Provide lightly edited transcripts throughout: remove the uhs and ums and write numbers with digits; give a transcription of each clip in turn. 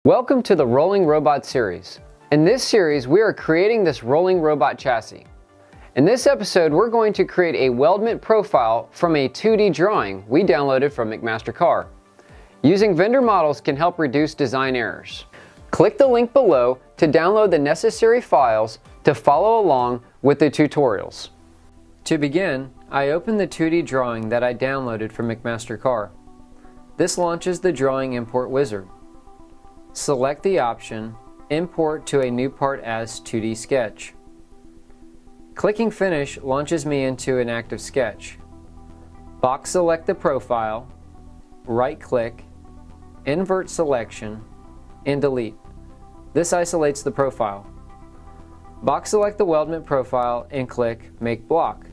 Welcome to the Rolling Robot series. In this series, we are creating this rolling robot chassis. In this episode, we're going to create a weldment profile from a 2D drawing we downloaded from McMaster Carr. Using vendor models can help reduce design errors. Click the link below to download the necessary files to follow along with the tutorials. To begin, I open the 2D drawing that I downloaded from McMaster Carr. This launches the drawing import wizard. Select the option Import to a new part as 2D sketch. Clicking Finish launches me into an active sketch. Box select the profile, right-click, invert selection, and delete. This isolates the profile. Box select the weldment profile and click Make Block.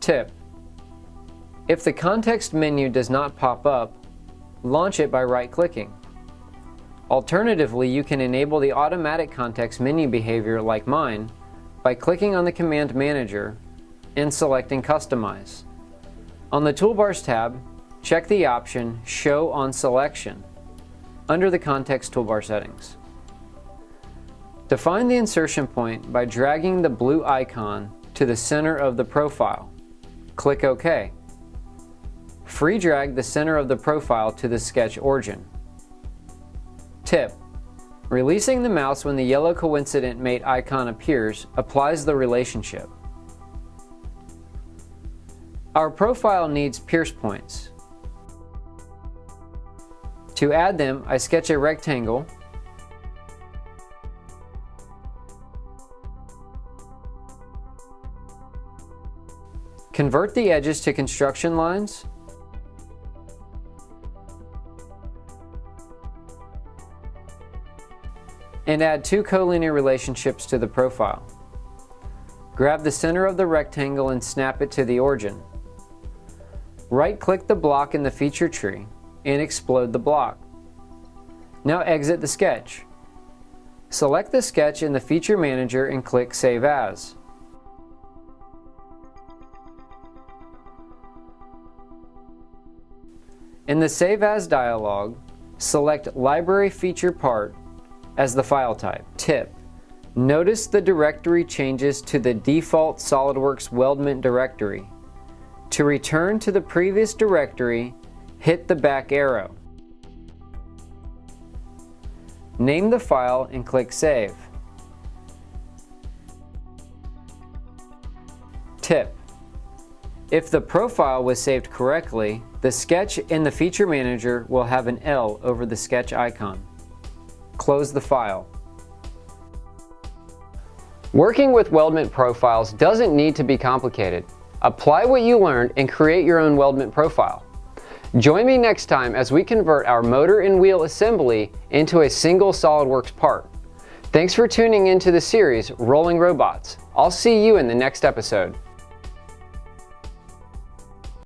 Tip: if the context menu does not pop up, launch it by right-clicking. Alternatively, you can enable the automatic context menu behavior like mine by clicking on the Command Manager and selecting Customize. On the Toolbars tab, check the option Show on Selection under the Context Toolbar settings. Define the insertion point by dragging the blue icon to the center of the profile. Click OK. Free drag the center of the profile to the sketch origin. Tip: releasing the mouse when the yellow coincident mate icon appears applies the relationship. Our profile needs pierce points. To add them, I sketch a rectangle, convert the edges to construction lines, and add two collinear relationships to the profile. Grab the center of the rectangle and snap it to the origin. Right-click the block in the feature tree and explode the block. Now exit the sketch. Select the sketch in the Feature Manager and click Save As. In the Save As dialog, select Library Feature Part as the file type. Tip: notice the directory changes to the default Solidworks Weldment directory. To return to the previous directory, hit the back arrow. Name the file and click Save. Tip: if the profile was saved correctly, the sketch in the Feature Manager will have an L over the sketch icon. Close the file. Working with weldment profiles doesn't need to be complicated. Apply what you learned and create your own weldment profile. Join me next time as we convert our motor and wheel assembly into a single SolidWorks part. Thanks for tuning into the series Rolling Robots. I'll see you in the next episode.